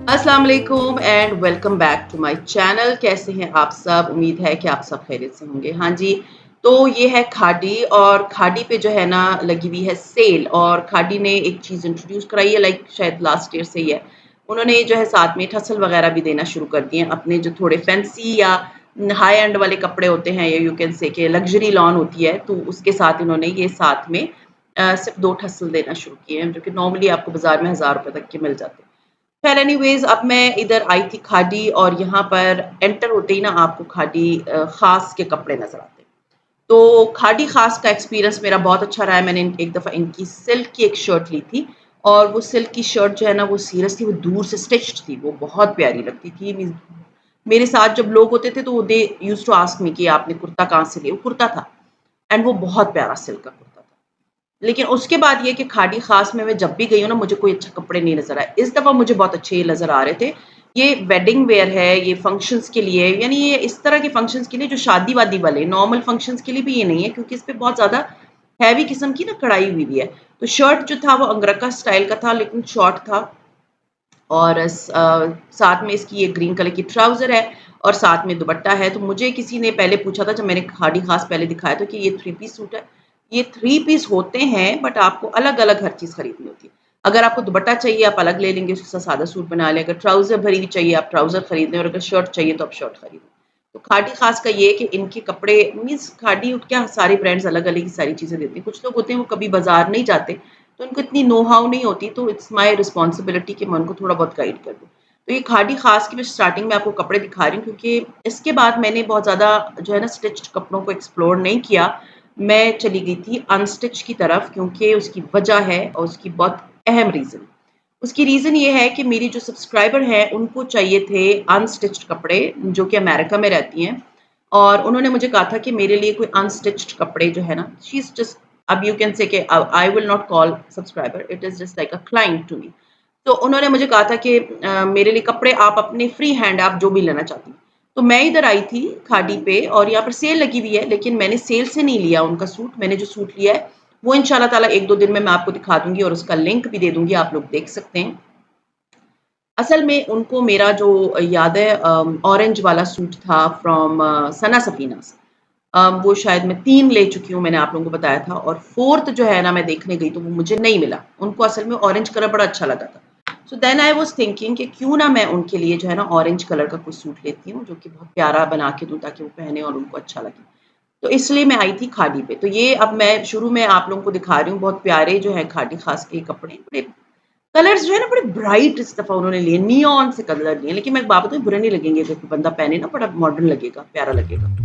अस्सलाम वालेकुम and welcome back to my channel. कैसे हैं आप सब? उम्मीद है कि आप सब खैरियत से होंगे। हाँ जी, तो ये है खाड़ी और खाड़ी पे जो है ना लगी हुई है सेल। और खाड़ी ने एक चीज़ इंट्रोड्यूस कराई है, लाइक शायद लास्ट ईयर से ही है। उन्होंने जो है साथ में ठसल वगैरह भी देना शुरू कर दिए हैं। अपने जो थोड़े फैंसी या हाई एंड वाले कपड़े होते हैं, या यू कैन से कि लग्जरी लॉन होती है, तो उसके साथ इन्होंने ये साथ में सिर्फ 2 ठसल देना शुरू किए हैं, जो कि नॉर्मली आपको बाज़ार में ₹1000 तक के मिल जाते हैं। खैर एनीवेज़, अब मैं इधर आई थी खाड़ी, और यहाँ पर एंटर होते ही ना आपको खाड़ी ख़ास के कपड़े नज़र आते हैं। तो खाड़ी ख़ास का एक्सपीरियंस मेरा बहुत अच्छा रहा है। मैंने एक दफ़ा इनकी सिल्क की एक शर्ट ली थी, और वो सिल्क की शर्ट जो है ना वो सीरियसली वो दूर से स्टिच्ड थी, वो बहुत प्यारी लगती थी। मीन्स मेरे साथ जब लोग होते थे तो वो they used to ask me कि आपने कुर्ता कहाँ से लिया? वो कुर्ता था, एंड वो बहुत प्यारा सिल्क का कुर्ता था। लेकिन उसके बाद ये कि खाड़ी ख़ास में मैं जब भी गई हूँ ना, मुझे कोई अच्छे कपड़े नहीं नज़र आए। इस दफ़ा मुझे बहुत अच्छे नज़र आ रहे थे। ये वेडिंग वियर है, ये फंक्शंस के लिए, यानी ये इस तरह के फंक्शंस के लिए जो शादी-वादी वाले, नॉर्मल फंक्शंस के लिए भी ये नहीं है, क्योंकि इस पे बहुत ज़्यादा हैवी किस्म की ना कढ़ाई हुई हुई है। तो शर्ट जो था वो अंगरखा स्टाइल का था, लेकिन शॉर्ट था। और साथ में इसकी ये ग्रीन कलर की ट्राउज़र है, और साथ में दुपट्टा है। तो मुझे किसी ने पहले पूछा था, जब मैंने खाड़ी ख़ास पहले दिखाया था, कि ये 3 पीस सूट है। ये 3 पीस होते हैं, बट आपको अलग-अलग हर चीज़ खरीदनी होती है। अगर आपको दुपट्टा चाहिए आप अलग ले लेंगे, उसके साथ सादा सूट बना लें। अगर ट्राउज़र भरी हुई चाहिए आप ट्राउज़र खरीद लें, और अगर शर्ट चाहिए तो आप शर्ट खरीद लें। तो खाड़ी ख़ास का ये है कि इनके कपड़े, मीन्स खाड़ी क्या, सारे ब्रांड्स अलग-अलग ही सारी चीज़ें देते हैं। कुछ लोग होते हैं वो कभी बाज़ार नहीं जाते, तो उनको इतनी नो हाउ नहीं होती, तो इट्स माय रिस्पांसिबिलिटी कि मैं उनको थोड़ा बहुत गाइड कर दूँ। तो ये खाड़ी ख़ास की मैं स्टार्टिंग में आपको कपड़े दिखा रही हूँ, क्योंकि इसके बाद मैंने बहुत ज़्यादा जो है ना स्टिच्ड कपड़ों को एक्सप्लोर नहीं किया। मैं चली गई थी अनस्टिच की तरफ, क्योंकि उसकी वजह है, और उसकी बहुत अहम रीज़न। उसकी रीज़न ये है कि मेरी जो सब्सक्राइबर हैं, उनको चाहिए थे अनस्टिच्ड कपड़े, जो कि अमेरिका में रहती हैं। और उन्होंने मुझे कहा था कि मेरे लिए कोई अनस्टिच्ड कपड़े जो है ना, शी इज़ जस्ट, अब यू कैन से कि I will not call subscriber, it is just like a client to me. तो उन्होंने मुझे कहा था कि मेरे लिए कपड़े आप अपने फ्री हैंड आप जो भी लेना चाहती हैं। तो मैं इधर आई थी खाड़ी पे, और यहाँ पर सेल लगी हुई है, लेकिन मैंने सेल से नहीं लिया उनका सूट। मैंने जो सूट लिया है वो इंशाल्लाह ताला 1-2 दिन में मैं आपको दिखा दूँगी, और उसका लिंक भी दे दूँगी, आप लोग देख सकते हैं। असल में उनको मेरा जो याद है, ऑरेंज वाला सूट था फ्रॉम सना सफीना से। वो शायद मैं 3 ले चुकी हूँ, मैंने आप लोगों को बताया था, और 4th जो है ना मैं देखने गई तो वो मुझे नहीं मिला। उनको असल में ऑरेंज कलर बड़ा अच्छा लगा था। So then I was thinking कि क्यों ना मैं उनके लिए जो है ना ऑरेंज कलर का कोई सूट लेती हूँ, जो कि बहुत प्यारा बना के दूँ, ताकि वो पहने और उनको अच्छा लगे। तो इसलिए मैं आई थी खाड़ी पे। तो ये अब मैं शुरू में आप लोगों को दिखा रही हूँ, बहुत प्यारे जो हैं खाड़ी ख़ास के कपड़े, बड़े कलर्स जो है ना बड़े ब्राइट इस दफ़ा उन्होंने लिए, नियॉन से कलर लिए। लेकिन मैं एक बात बताऊँ, बुरे नहीं लगेंगे, अगर कोई बंदा पहने ना, बड़ा मॉडर्न लगेगा, प्यारा लगेगा।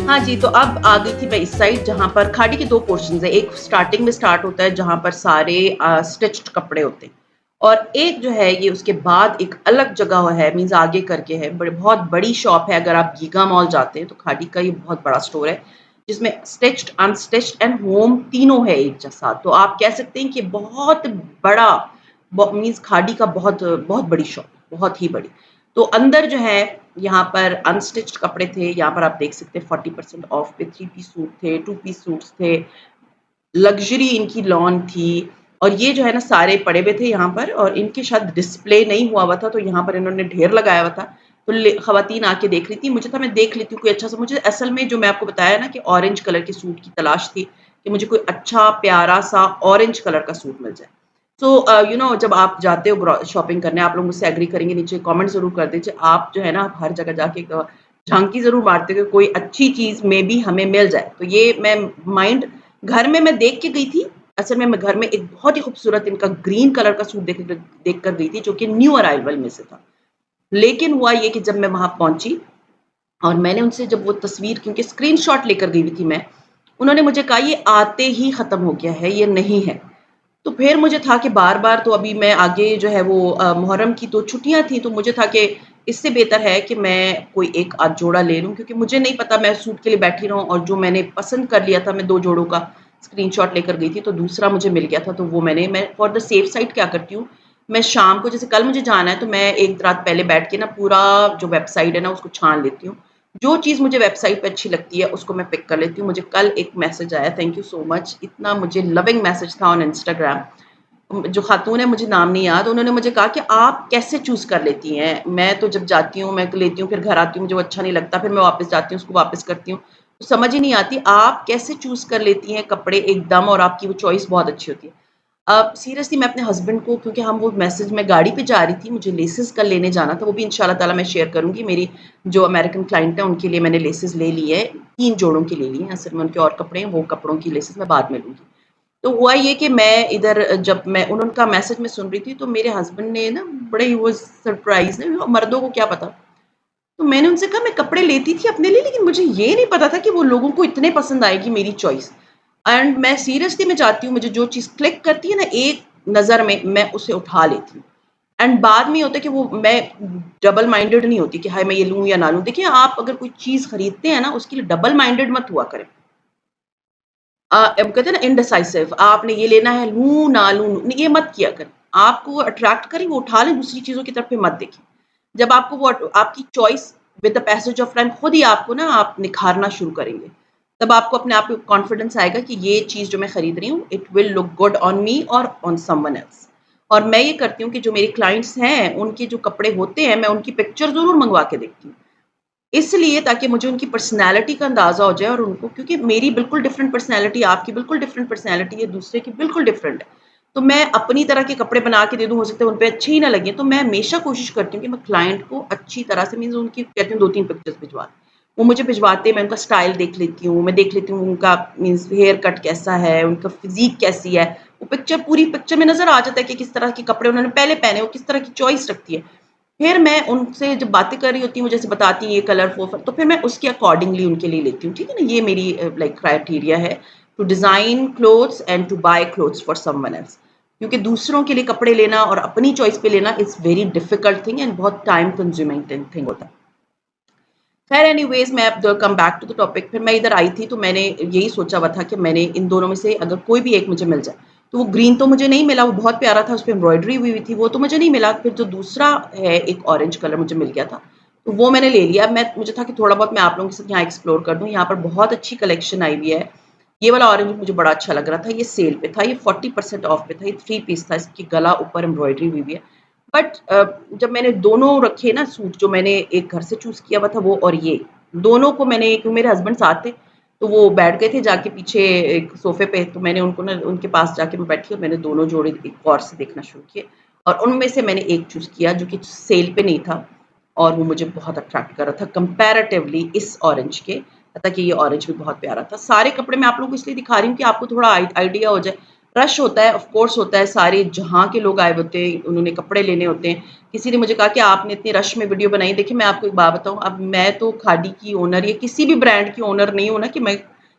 हाँ जी, तो अब आ गई थी मैं इस साइड, जहाँ पर खाड़ी के 2 पोर्शन्स हैं। एक स्टार्टिंग में स्टार्ट होता है, जहाँ पर सारे स्टिच्ड कपड़े होते हैं, और एक जो है ये उसके बाद एक अलग जगह है, मीन्स आगे करके है। बहुत बड़ी शॉप है। अगर आप गीगा मॉल जाते हैं तो खाड़ी का ये बहुत बड़ा स्टोर है, जिसमें स्टिच्ड, अनस्टिच्ड एंड होम तीनों है एक जैसा। तो आप कह सकते हैं कि बहुत बड़ा, मीन्स खाड़ी का बहुत बहुत बड़ी शॉप, बहुत ही बड़ी। तो अंदर जो है, यहाँ पर अनस्टिच्ड कपड़े थे। यहाँ पर आप देख सकते हैं 40% ऑफ पे 3 पीस सूट थे, 2 पीस सूट्स थे, लग्ज़री इनकी लॉन थी। और ये जो है ना सारे पड़े हुए थे यहाँ पर, और इनके शायद डिस्प्ले नहीं हुआ हुआ था, तो यहाँ पर इन्होंने ढेर लगाया हुआ था। तो खवातीन आके देख रही थी। मुझे था मैं देख लेती हूँ कोई अच्छा सा। मुझे असल में जो मैं आपको बताया ना कि ऑरेंज कलर के सूट की तलाश थी, कि मुझे कोई अच्छा प्यारा सा ऑरेंज कलर का सूट मिल जाए। सो यू नो, जब आप जाते हो शॉपिंग करने, आप लोग मुझसे एग्री करेंगे, नीचे कमेंट ज़रूर कर दीजिए। आप जो है ना, आप हर जगह जाके एक झांकी ज़रूर मारते हो कि कोई अच्छी चीज़ में भी हमें मिल जाए। तो ये मैं माइंड घर में मैं देख के गई थी। असल में मैं घर में एक बहुत ही खूबसूरत इनका ग्रीन कलर का सूट देख कर गई थी, जो कि न्यू अराइवल में से था। लेकिन हुआ ये कि जब मैं वहाँ पहुँची, और मैंने उनसे जब वो तस्वीर, क्योंकि स्क्रीनशॉट लेकर गई हुई थी मैं, उन्होंने मुझे कहा ये आते ही ख़त्म हो गया है, ये नहीं है। तो फिर मुझे था कि बार-बार, तो अभी मैं आगे जो है वो मुहर्रम की तो छुट्टियाँ थी, तो मुझे था कि इससे बेहतर है कि मैं कोई एक आध जोड़ा ले लूँ, क्योंकि मुझे नहीं पता मैं सूट के लिए बैठी रहूँ और जो मैंने पसंद कर लिया था, मैं 2 जोड़ों का स्क्रीनशॉट लेकर गई थी, तो दूसरा मुझे मिल गया था, तो वो मैं फॉर द सेफ साइड क्या करती हूँ, मैं शाम को जैसे कल मुझे जाना है, तो मैं एक रात पहले बैठ के ना पूरा जो वेबसाइट है ना उसको छान लेती हूँ। जो चीज़ मुझे वेबसाइट पे अच्छी लगती है उसको मैं पिक कर लेती हूँ। मुझे कल एक मैसेज आया, थैंक यू सो मच, इतना मुझे लविंग मैसेज था ऑन इंस्टाग्राम। जो खातून है मुझे नाम नहीं याद, उन्होंने मुझे कहा कि आप कैसे चूज़ कर लेती हैं? मैं तो जब जाती हूँ, मैं लेती हूँ, फिर घर आती हूँ, मुझे वो अच्छा नहीं लगता, फिर मैं वापस जाती हूँ, उसको वापस करती हूँ। तो समझ ही नहीं आती आप कैसे चूज़ कर लेती हैं कपड़े एकदम, और आपकी वो चॉइस बहुत अच्छी होती है। अब सीरियसली मैं अपने हस्बैंड को, क्योंकि हम वो मैसेज, मैं गाड़ी पे जा रही थी, मुझे लेसेस कल लेने जाना था, वो भी इंशाल्लाह ताला मैं शेयर करूँगी। मेरी जो अमेरिकन क्लाइंट है उनके लिए मैंने लेसेस ले ली है, 3 जोड़ों की ले ली हैं, असल में उनके और कपड़े हैं, वो कपड़ों की लेसेस मैं बाद में लूँगी। तो हुआ ये कि मैं इधर जब मैं उनका मैसेज में सुन रही थी, तो मेरे हस्बैंड ने ना बड़े ही वो सरप्राइज़ है, मर्दों को क्या पता। तो मैंने उनसे कहा मैं कपड़े लेती थी अपने लिए, लेकिन मुझे ये नहीं पता था कि वो लोगों को इतने पसंद आएगी मेरी चॉइस। एंड मैं सीरियसली मैं चाहती हूँ, मुझे जो चीज़ क्लिक करती है ना एक नज़र में, मैं उसे उठा लेती हूँ। एंड बाद में ये होता है कि वो मैं डबल माइंडेड नहीं होती कि हाय मैं ये लूँ या ना लूँ। देखिए आप अगर कोई चीज़ खरीदते हैं ना, उसके लिए डबल माइंडेड मत हुआ करें। अब कहते हैं ना इनडिसाइसिव, आपने ये लेना है, लूँ ना लूँ, ये मत किया करें। आपको वो अट्रैक्ट करे, वो उठा लें, दूसरी चीज़ों की तरफ भी मत देखें। जब आपको वो आपकी choice with the passage of time खुद ही आपको ना आप निखारना शुरू करेंगे। तब आपको अपने आप पे कॉन्फिडेंस आएगा कि ये चीज़ जो मैं खरीद रही हूँ, it will look good on me और ऑन समवन एल्स। और मैं ये करती हूँ कि जो मेरे क्लाइंट्स हैं, उनके जो कपड़े होते हैं, मैं उनकी पिक्चर ज़रूर मँगवा के देखती हूँ। इसलिए ताकि मुझे उनकी पर्सनैलिटी का अंदाज़ा हो जाए, और उनको, क्योंकि मेरी बिल्कुल डिफरेंट पर्सनैलिटी, आपकी बिल्कुल डिफरेंट पर्सनैलिटी है, दूसरे की बिल्कुल डिफरेंट है। तो मैं अपनी तरह के कपड़े बना के दे दूँ, हो सकता है उन पे अच्छे ही ना लगें, तो मैं हमेशा कोशिश करती हूँ कि मैं क्लाइंट को अच्छी तरह से, मीन्स उनकी कहती हूँ 2-3 पिक्चर्स भिजवा दें। वो मुझे भिजवाते हैं, मैं उनका स्टाइल देख लेती हूँ, मैं देख लेती हूँ उनका मीन्स हेयर कट कैसा है, उनका फिज़ीक कैसी है। वो पिक्चर, पूरी पिक्चर में नज़र आ जाता है कि किस तरह के कपड़े उन्होंने पहले पहने, वो किस तरह की चॉइस रखती है। फिर मैं उनसे जब बातें कर रही होती हूँ, वो जैसे बताती हैं ये कलर वो तो फिर मैं उसके अकॉर्डिंगली उनके लिए लेती हूँ, ठीक है ना? ये मेरी लाइक क्राइटेरिया है to design clothes and to buy clothes for someone else. क्योंकि दूसरों के लिए कपड़े लेना और अपनी चॉइस पे लेना is very difficult thing and बहुत टाइम कंज्यूमिंग थिंग होता है। खैर एनीवेज़, मैं अब come back to the topic, फिर मैं इधर आई थी, तो मैंने यही सोचा हुआ था कि मैंने इन दोनों में से अगर कोई भी एक मुझे मिल जाए। तो वो ग्रीन तो मुझे नहीं मिला, वो बहुत प्यारा था, उसपे एम्ब्रॉयडरी हुई हुई थी, वो तो मुझे नहीं मिला। फिर जो दूसरा है एक ऑरेंज कलर मुझे मिल गया था, तो वो मैंने ले लिया। अब मुझे था कि थोड़ा बहुत मैं आप लोगों के साथ यहाँ एक्सप्लोर कर दूँ, यहाँ पर बहुत अच्छी कलेक्शन आई हुई है। ये वाला ऑरेंज मुझे बड़ा अच्छा लग रहा था, ये सेल पे था, ये 40% ऑफ पे था, ये 3 पीस था, इसकी गला ऊपर एम्ब्रॉयडरी हुई हुई है। बट जब मैंने दोनों रखे ना सूट, जो मैंने एक घर से चूज़ किया हुआ था वो और ये, दोनों को मैंने, क्योंकि मेरे हस्बैंड साथ थे, तो वो बैठ गए थे जाके पीछे एक सोफ़े पे, तो मैंने उनको ना उनके पास जाके मैं बैठी और मैंने दोनों जोड़े एक गौर से देखना शुरू किए, और उनमें से मैंने एक चूज़ किया जो कि सेल पे नहीं था, और वो मुझे बहुत अट्रैक्ट कर रहा था कंपैरेटिवली इस ऑरेंज के। हालाँकि ये ऑरेंज भी बहुत प्यारा था। सारे कपड़े मैं आप लोगों को इसलिए दिखा रही हूँ कि आपको थोड़ा आइडिया हो जाए। रश होता है, ऑफ कोर्स होता है, सारे जहाँ के लोग आए होते हैं, उन्होंने कपड़े लेने होते हैं। किसी ने मुझे कहा कि आपने इतने रश में वीडियो बनाई। देखिए मैं आपको एक बात बताऊँ, अब मैं तो खादी की ओनर या किसी भी ब्रांड की ओनर नहीं हूँ ना कि मैं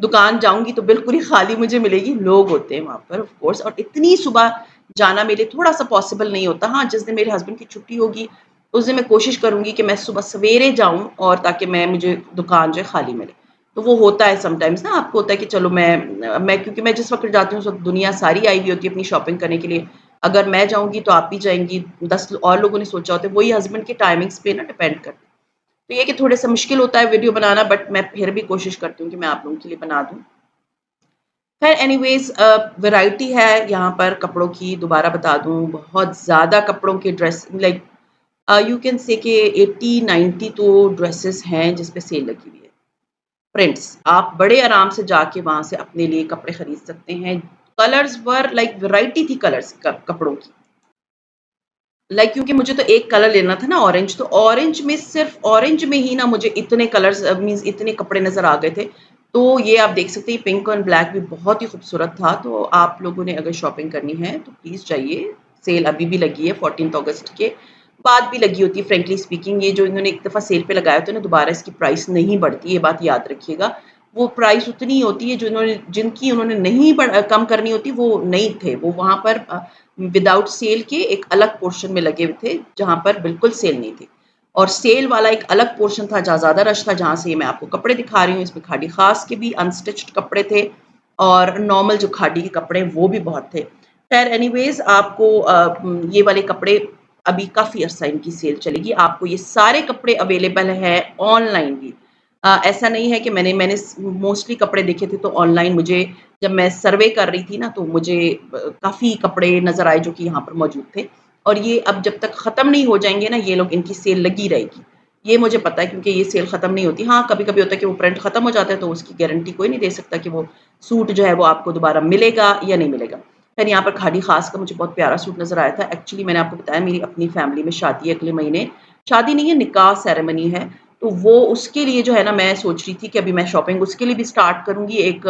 दुकान जाऊँगी तो बिल्कुल ही खाली मुझे मिलेगी। लोग होते हैं वहाँ पर ऑफ कोर्स, और इतनी सुबह जाना मेरे लिए थोड़ा-सा पॉसिबल नहीं होता। हाँ, जिस दिन मेरे हस्बैंड की छुट्टी होगी, उस दिन मैं कोशिश करूँगी कि मैं सुबह सवेरे जाऊँ, और ताकि मुझे दुकान जो है खाली मिले। तो वो होता है समटाइम्स ना, आपको होता है कि चलो मैं क्योंकि मैं जिस वक़्त जाती हूँ उस वक़्त दुनिया सारी आई हुई होती है अपनी शॉपिंग करने के लिए। अगर मैं जाऊँगी तो आप भी जाएँगी, 10 और लोगों ने सोचा होता है, वही हस्बैंड के टाइमिंग्स पे ना डिपेंड करता है। तो ये है कि थोड़ा-सा मुश्किल होता है वीडियो बनाना, बट मैं फिर भी कोशिश करती हूँ कि मैं आप लोगों के लिए बना दूँ। खैर एनीवेज़, वैरायटी है यहाँ पर कपड़ों की, दोबारा बता दूँ, बहुत ज़्यादा कपड़ों के dress like you can say कि 80-90 तो ड्रेसेस हैं जिस पे सेल लगी हुई है। प्रिंट्स, आप बड़े आराम से जाके वहाँ से अपने लिए कपड़े खरीद सकते हैं। कलर्स वर लाइक वैरायटी थी कलर्स कपड़ों की। लाइक क्योंकि मुझे तो एक कलर लेना था ना ऑरेंज, तो ऑरेंज में सिर्फ ऑरेंज में ही ना मुझे इतने कलर्स मीन्स इतने कपड़े नज़र आ गए थे। तो ये आप देख सकते हैं, पिंक और ब्लैक भी बहुत ही खूबसूरत था। तो आप लोगों ने अगर शॉपिंग करनी है तो प्लीज़ जाइए। सेल अभी भी लगी है 14th अगस्त के बाद भी लगी होती है फ्रैंकली स्पीकिंग। ये जो इन्होंने एक दफ़ा सेल पे लगाया होता है ना, दोबारा इसकी प्राइस नहीं बढ़ती, ये बात याद रखिएगा। वो प्राइस उतनी ही होती है जो जिनकी उन्होंने नहीं कम करनी होती, वो नहीं थे। वो वहाँ पर विदाउट सेल के एक अलग पोर्शन में लगे हुए थे, जहाँ पर बिल्कुल सेल नहीं थी। और सेल वाला एक अलग पोर्शन था जहाँ ज़्यादा रश था, जहाँ से मैं आपको कपड़े दिखा रही हूँ। इसमें खादी ख़ास के भी अनस्टिच्ड कपड़े थे और नॉर्मल जो खादी के कपड़े वो भी बहुत थे। ख़ैर एनीवेज़ आपको ये वाले कपड़े अभी काफ़ी अरसा इनकी सेल चलेगी। आपको ये सारे कपड़े अवेलेबल हैं ऑनलाइन भी। ऐसा नहीं है कि मैंने मोस्टली कपड़े देखे थे तो ऑनलाइन मुझे जब मैं सर्वे कर रही थी ना तो मुझे काफ़ी कपड़े नज़र आए जो कि यहाँ पर मौजूद थे। और ये अब जब तक ख़त्म नहीं हो जाएँगे ना ये लोग इनकी सेल लगी रहेगी। ये मुझे पता है क्योंकि ये सेल ख़त्म नहीं होती। हाँ, कभी-कभी होता है कि वो प्रिंट ख़त्म हो जाता है तो उसकी गारंटी कोई नहीं दे सकता कि वो सूट जो है वो आपको दोबारा मिलेगा या नहीं मिलेगा। ख़ैर यहाँ पर खादी ख़ास का मुझे बहुत प्यारा सूट नज़र आया था। एक्चुअली मैंने आपको बताया मेरी अपनी फैमिली में शादी है अगले महीने। शादी नहीं है, निकाह सेरेमनी है। तो वो उसके लिए जो है ना मैं सोच रही थी कि अभी मैं शॉपिंग उसके लिए भी स्टार्ट करूँगी एक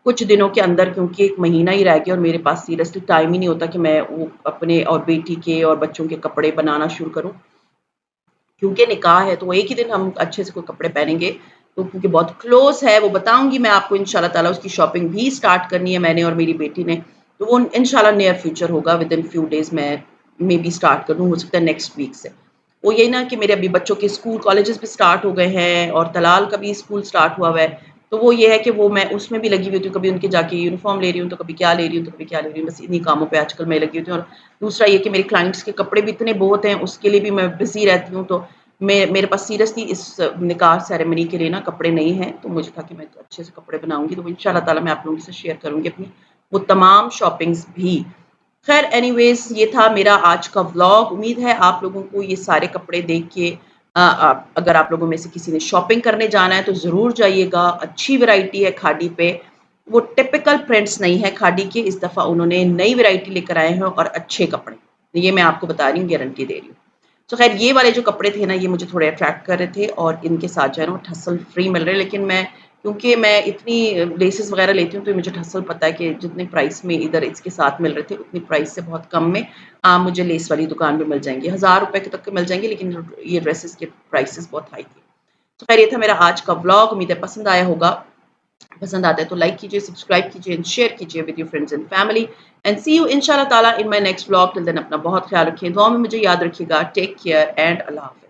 कुछ दिनों के अंदर क्योंकि 1 महीना ही रह गया और मेरे पास सीरियसली टाइम ही नहीं होता कि मैं वो अपने और बेटी के और बच्चों के कपड़े बनाना शुरू करूँ। क्योंकि निकाह है तो एक ही दिन हम अच्छे से कोई कपड़े पहनेंगे। तो क्योंकि बहुत क्लोज़ है वो बताऊँगी मैं आपको इंशाल्लाह ताला उसकी शॉपिंग भी स्टार्ट करनी है मैंने और मेरी बेटी ने। तो वो इंशाल्लाह नियर फ्यूचर होगा विदिन फ्यू डेज़ मैं मेबी स्टार्ट कर दूँ, हो सकता है नेक्स्ट वीक से। वो यही ना कि मेरे अभी बच्चों के स्कूल कॉलेजेस भी स्टार्ट हो गए हैं और तलाल का भी स्कूल स्टार्ट हुआ हुआ है। तो वो ये है कि वो मैं उसमें भी लगी हुई होती हूँ, कभी उनके जाके यूनिफ़ॉर्म ले रही हूँ, तो कभी क्या ले रही हूँ, तो कभी क्या ले रही हूँ, बस इन्हीं कामों पे आजकल मैं लगी होती हूँ और दूसरा ये कि मेरे क्लाइंट्स के कपड़े भी इतने बहुत हैं, उसके लिए भी मैं बिज़ी रहती हूँ, तो मेरे पास सीरियसली इस निकाह सेरेमनी के लिए ना कपड़े नहीं हैं, तो मुझे था कि मैं अच्छे से कपड़े बनाऊँगी, तो इंशाल्लाह ताला मैं आप लोगों से शेयर करूँगी अपनी वो तमाम शॉपिंग्स भी। ख़ैर एनीवेज़ ये था मेरा आज का व्लॉग। उम्मीद है आप लोगों को ये सारे कपड़े देख के अगर आप लोगों में से किसी ने शॉपिंग करने जाना है तो ज़रूर जाइएगा। अच्छी वैरायटी है खादी पे। वो टिपिकल प्रिंट्स नहीं है खादी के, इस दफ़ा उन्होंने नई वैरायटी लेकर आए हैं और अच्छे कपड़े। ये मैं आपको बता रही हूँ, गारंटी दे रही हूँ। तो ख़ैर ये वाले जो कपड़े थे ना ये मुझे थोड़े अट्रैक्ट कर रहे थे और इनके साथ जो है ना वो ठस्सल फ्री मिल रहे हैं लेकिन मैं क्योंकि मैं इतनी लेसेस वग़ैरह लेती हूँ तो मुझे ठस्सल पता है कि जितने प्राइस में इधर इसके साथ मिल रहे थे उतनी प्राइस से बहुत कम में मुझे लेस वाली दुकान पे मिल जाएँगे। ₹1000 के तक के मिल जाएँगे लेकिन ये ड्रेसेस के प्राइसेस बहुत हाई थे। तो ख़ैर ये था मेरा आज का व्लॉग उम्मीद है पसंद आया होगा। पसंद आता है तो लाइक कीजिए, सब्सक्राइब कीजिए एंड शेयर कीजिए with your friends and family and see you इंशाल्लाह ताला in my next vlog till then अपना बहुत ख्याल रखिए। दुआ में मुझे याद रखिएगा। टेक केयर एंड अल्लाह हाफ़िज़।